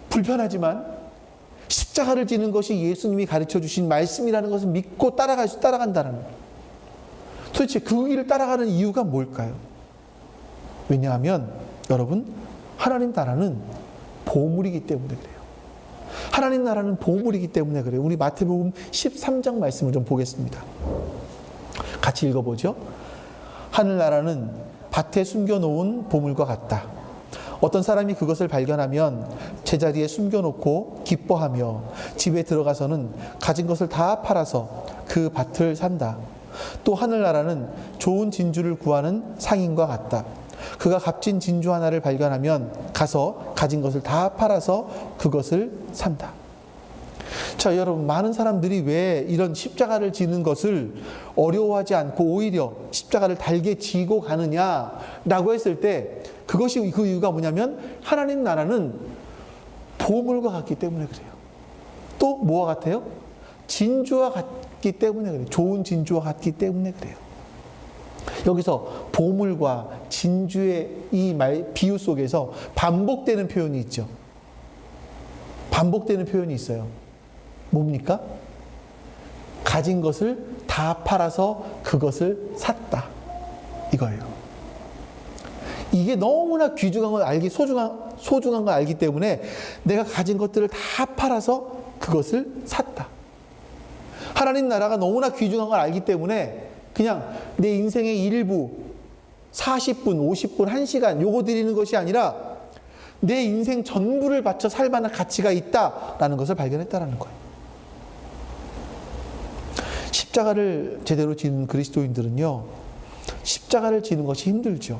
불편하지만 십자가를 지는 것이 예수님이 가르쳐 주신 말씀이라는 것을 믿고 따라간다는 거예요. 도대체 그 길을 따라가는 이유가 뭘까요? 왜냐하면 여러분, 하나님 나라는 보물이기 때문에 그래요. 하나님 나라는 보물이기 때문에 그래요. 우리 마태복음 13장 말씀을 좀 보겠습니다. 같이 읽어보죠. 하늘나라는 밭에 숨겨놓은 보물과 같다. 어떤 사람이 그것을 발견하면 제자리에 숨겨놓고 기뻐하며 집에 들어가서는 가진 것을 다 팔아서 그 밭을 산다. 또 하늘나라는 좋은 진주를 구하는 상인과 같다. 그가 값진 진주 하나를 발견하면 가서 가진 것을 다 팔아서 그것을 산다. 자, 여러분, 많은 사람들이 왜 이런 십자가를 지는 것을 어려워하지 않고 오히려 십자가를 달게 지고 가느냐라고 했을 때 그것이 그 이유가 뭐냐면 하나님 나라는 보물과 같기 때문에 그래요. 또 뭐와 같아요? 진주와 같기 때문에 그래요. 좋은 진주와 같기 때문에 그래요. 여기서 보물과 진주의 이 비유 속에서 반복되는 표현이 있죠. 반복되는 표현이 있어요. 뭡니까? 가진 것을 다 팔아서 그것을 샀다. 이거예요. 이게 너무나 귀중한 걸 소중한 걸 알기 때문에 내가 가진 것들을 다 팔아서 그것을 샀다. 하나님 나라가 너무나 귀중한 걸 알기 때문에 그냥 내 인생의 일부 40분, 50분, 1시간 요거 드리는 것이 아니라 내 인생 전부를 바쳐 살 만한 가치가 있다라는 것을 발견했다라는 거예요. 십자가를 제대로 지는 그리스도인들은요, 십자가를 지는 것이 힘들죠.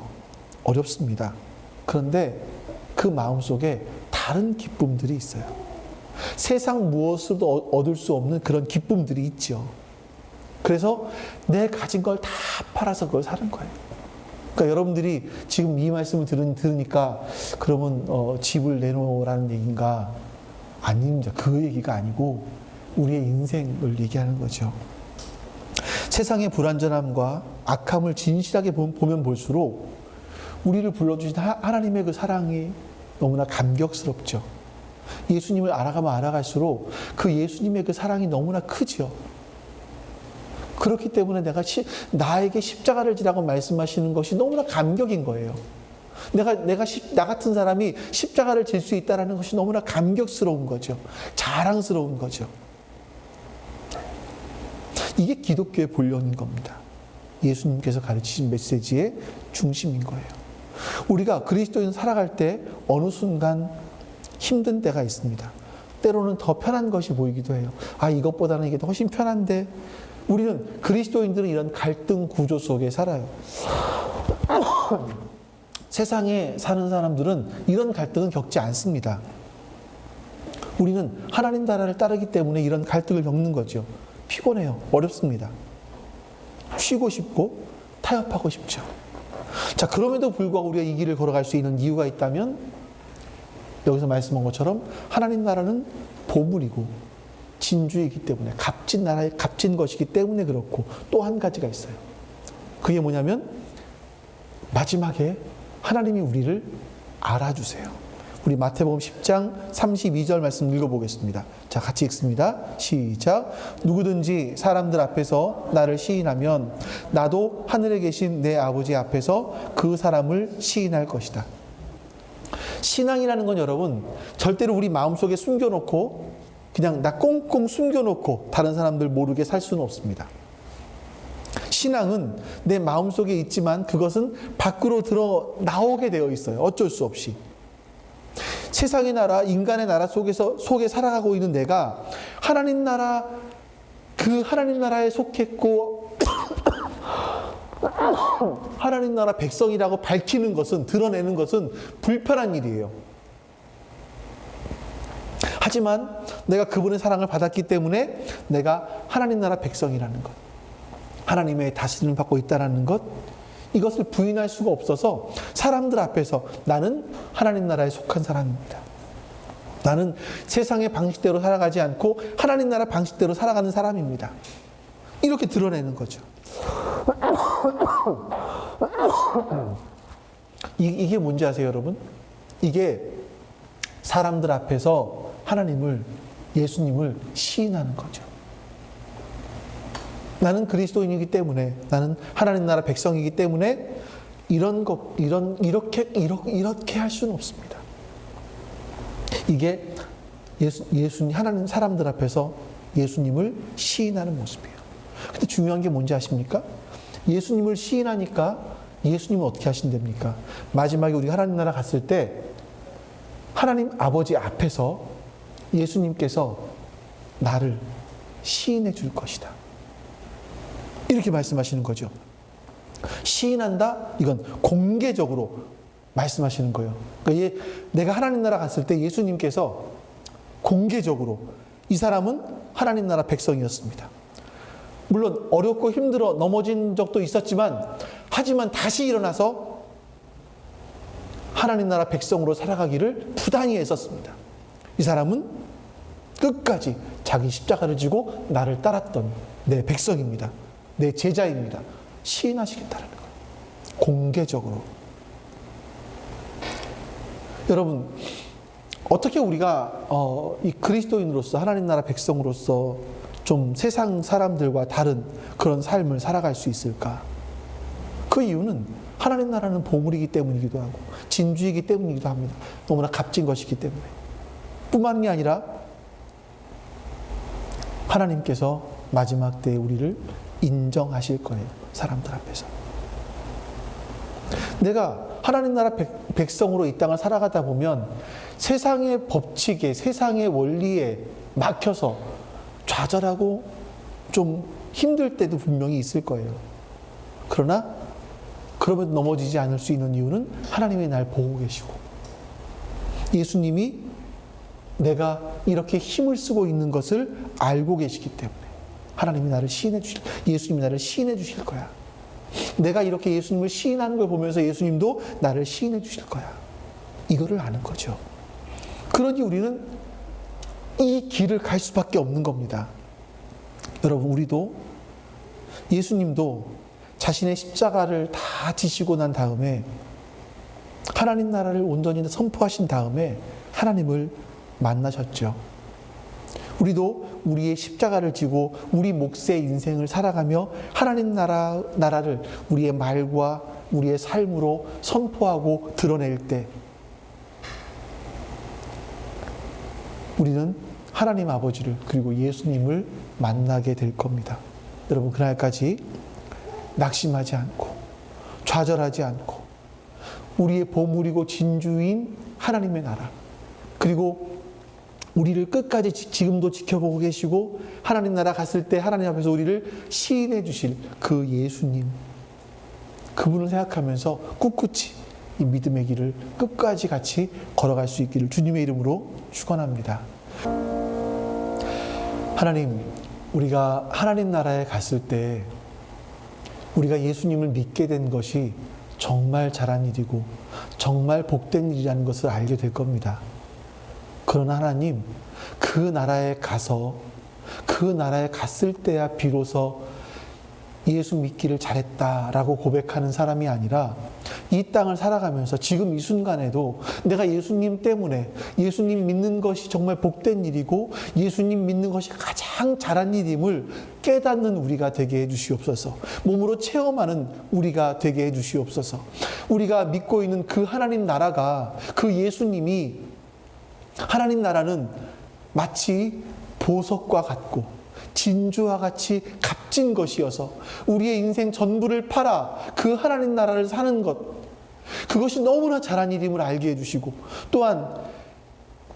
어렵습니다. 그런데 그 마음속에 다른 기쁨들이 있어요. 세상 무엇으로도 얻을 수 없는 그런 기쁨들이 있죠. 그래서 내 가진 걸 다 팔아서 그걸 사는 거예요. 그러니까 여러분들이 지금 이 말씀을 들으니까 그러면 집을 내놓으라는 얘기인가? 아닙니다. 그 얘기가 아니고 우리의 인생을 얘기하는 거죠. 세상의 불완전함과 악함을 진실하게 보면 볼수록 우리를 불러주신 하나님의 그 사랑이 너무나 감격스럽죠. 예수님을 알아가면 알아갈수록 그 예수님의 그 사랑이 너무나 크죠. 그렇기 때문에 나에게 십자가를 지라고 말씀하시는 것이 너무나 감격인 거예요. 나 같은 사람이 십자가를 질 수 있다는 것이 너무나 감격스러운 거죠. 자랑스러운 거죠. 이게 기독교의 본론인 겁니다. 예수님께서 가르치신 메시지의 중심인 거예요. 우리가 그리스도인 살아갈 때 어느 순간 힘든 때가 있습니다. 때로는 더 편한 것이 보이기도 해요. 이것보다는 이게 더 훨씬 편한데 우리는 그리스도인들은 이런 갈등 구조 속에 살아요. 세상에 사는 사람들은 이런 갈등은 겪지 않습니다. 우리는 하나님 나라를 따르기 때문에 이런 갈등을 겪는 거죠. 피곤해요. 어렵습니다. 쉬고 싶고 타협하고 싶죠. 자, 그럼에도 불구하고 우리가 이 길을 걸어갈 수 있는 이유가 있다면 여기서 말씀한 것처럼 하나님 나라는 보물이고 진주이기 때문에 값진 나라의 값진 것이기 때문에 그렇고 또 한 가지가 있어요. 그게 뭐냐면 마지막에 하나님이 우리를 알아주세요. 우리 마태복음 10장 32절 말씀 읽어보겠습니다. 자, 같이 읽습니다. 시작. 누구든지 사람들 앞에서 나를 시인하면 나도 하늘에 계신 내 아버지 앞에서 그 사람을 시인할 것이다. 신앙이라는 건 여러분 절대로 우리 마음속에 숨겨놓고 그냥 나 꽁꽁 숨겨놓고 다른 사람들 모르게 살 수는 없습니다. 신앙은 내 마음속에 있지만 그것은 밖으로 드러 나오게 되어 있어요. 어쩔 수 없이. 세상의 나라, 인간의 나라 속에 살아가고 있는 내가 하나님 나라, 그 하나님 나라에 속했고 하나님 나라 백성이라고 밝히는 것은, 드러내는 것은 불편한 일이에요. 하지만 내가 그분의 사랑을 받았기 때문에 내가 하나님 나라 백성이라는 것, 하나님의 다스림을 받고 있다는 것, 이것을 부인할 수가 없어서 사람들 앞에서 나는 하나님 나라에 속한 사람입니다. 나는 세상의 방식대로 살아가지 않고 하나님 나라 방식대로 살아가는 사람입니다. 이렇게 드러내는 거죠. 이게 뭔지 아세요, 여러분? 이게 사람들 앞에서 하나님을, 예수님을 시인하는 거죠. 나는 그리스도인이기 때문에, 나는 하나님 나라 백성이기 때문에 이렇게 할 수는 없습니다. 이게 예수님, 하나님 사람들 앞에서 예수님을 시인하는 모습이에요. 근데 중요한 게 뭔지 아십니까? 예수님을 시인하니까 예수님은 어떻게 하신답니까? 마지막에 우리 하나님 나라 갔을 때 하나님 아버지 앞에서 예수님께서 나를 시인해 줄 것이다. 이렇게 말씀하시는 거죠. 시인한다? 이건 공개적으로 말씀하시는 거예요. 그러니까 내가 하나님 나라 갔을 때 예수님께서 공개적으로 이 사람은 하나님 나라 백성이었습니다. 물론 어렵고 힘들어 넘어진 적도 있었지만, 하지만 다시 일어나서 하나님 나라 백성으로 살아가기를 부단히 애썼습니다. 이 사람은 끝까지 자기 십자가를 지고 나를 따랐던 내 백성입니다. 내 제자입니다. 시인하시겠다는 거예요. 공개적으로. 여러분, 어떻게 우리가 이 그리스도인으로서, 하나님 나라 백성으로서 좀 세상 사람들과 다른 그런 삶을 살아갈 수 있을까? 그 이유는 하나님 나라는 보물이기 때문이기도 하고 진주이기 때문이기도 합니다. 너무나 값진 것이기 때문에. 뿐만이 아니라 하나님께서 마지막 때에 우리를 인정하실 거예요. 사람들 앞에서. 내가 하나님 나라 백성으로 이 땅을 살아가다 보면 세상의 법칙에, 세상의 원리에 막혀서 좌절하고 좀 힘들 때도 분명히 있을 거예요. 그러나 그럼에도 넘어지지 않을 수 있는 이유는 하나님이 날 보고 계시고, 예수님이 내가 이렇게 힘을 쓰고 있는 것을 알고 계시기 때문에 하나님이 나를 시인해 주실, 예수님이 나를 시인해 주실 거야. 내가 이렇게 예수님을 시인하는 걸 보면서 예수님도 나를 시인해 주실 거야. 이거를 아는 거죠. 그러니 우리는 이 길을 갈 수밖에 없는 겁니다. 여러분, 우리도, 예수님도 자신의 십자가를 다 지시고 난 다음에, 하나님 나라를 온전히 선포하신 다음에 하나님을 만나셨죠. 우리도 우리의 십자가를 지고 우리 몫의 인생을 살아가며 하나님 나라를 우리의 말과 우리의 삶으로 선포하고 드러낼 때 우리는 하나님 아버지를, 그리고 예수님을 만나게 될 겁니다. 여러분, 그날까지 낙심하지 않고 좌절하지 않고 우리의 보물이고 진주인 하나님의 나라, 그리고 우리를 끝까지 지금도 지켜보고 계시고 하나님 나라 갔을 때 하나님 앞에서 우리를 시인해 주실 그 예수님, 그분을 생각하면서 꿋꿋이 이 믿음의 길을 끝까지 같이 걸어갈 수 있기를 주님의 이름으로 축원합니다. 하나님, 우리가 하나님 나라에 갔을 때 우리가 예수님을 믿게 된 것이 정말 잘한 일이고 정말 복된 일이라는 것을 알게 될 겁니다. 그러나 하나님, 그 나라에 가서 그 나라에 갔을 때야 비로소 예수 믿기를 잘했다라고 고백하는 사람이 아니라 이 땅을 살아가면서 지금 이 순간에도 내가 예수님 때문에 예수님 믿는 것이 정말 복된 일이고 예수님 믿는 것이 가장 잘한 일임을 깨닫는 우리가 되게 해주시옵소서. 몸으로 체험하는 우리가 되게 해주시옵소서. 우리가 믿고 있는 그 하나님 나라가, 그 예수님이, 하나님 나라는 마치 보석과 같고 진주와 같이 값진 것이어서 우리의 인생 전부를 팔아 그 하나님 나라를 사는 것, 그것이 너무나 잘한 일임을 알게 해주시고, 또한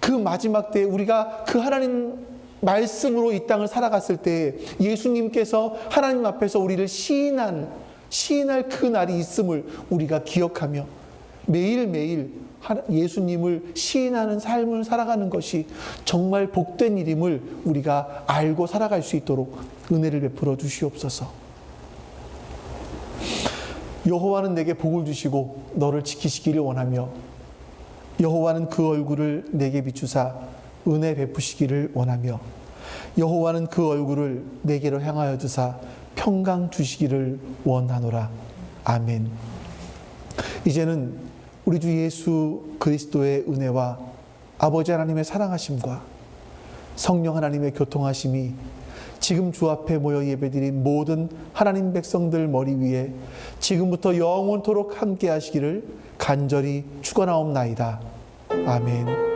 그 마지막 때에 우리가 그 하나님 말씀으로 이 땅을 살아갔을 때 예수님께서 하나님 앞에서 우리를 시인할 그 날이 있음을 우리가 기억하며 매일매일 예수님을 시인하는 삶을 살아가는 것이 정말 복된 일임을 우리가 알고 살아갈 수 있도록 은혜를 베풀어 주시옵소서. 여호와는 내게 복을 주시고 너를 지키시기를 원하며 여호와는 그 얼굴을 내게 비추사 은혜 베푸시기를 원하며 여호와는 그 얼굴을 내게로 향하여 두사 평강 주시기를 원하노라. 아멘. 이제는 우리 주 예수 그리스도의 은혜와 아버지 하나님의 사랑하심과 성령 하나님의 교통하심이 지금 주 앞에 모여 예배드린 모든 하나님 백성들 머리 위에 지금부터 영원토록 함께 하시기를 간절히 축원하옵나이다. 아멘.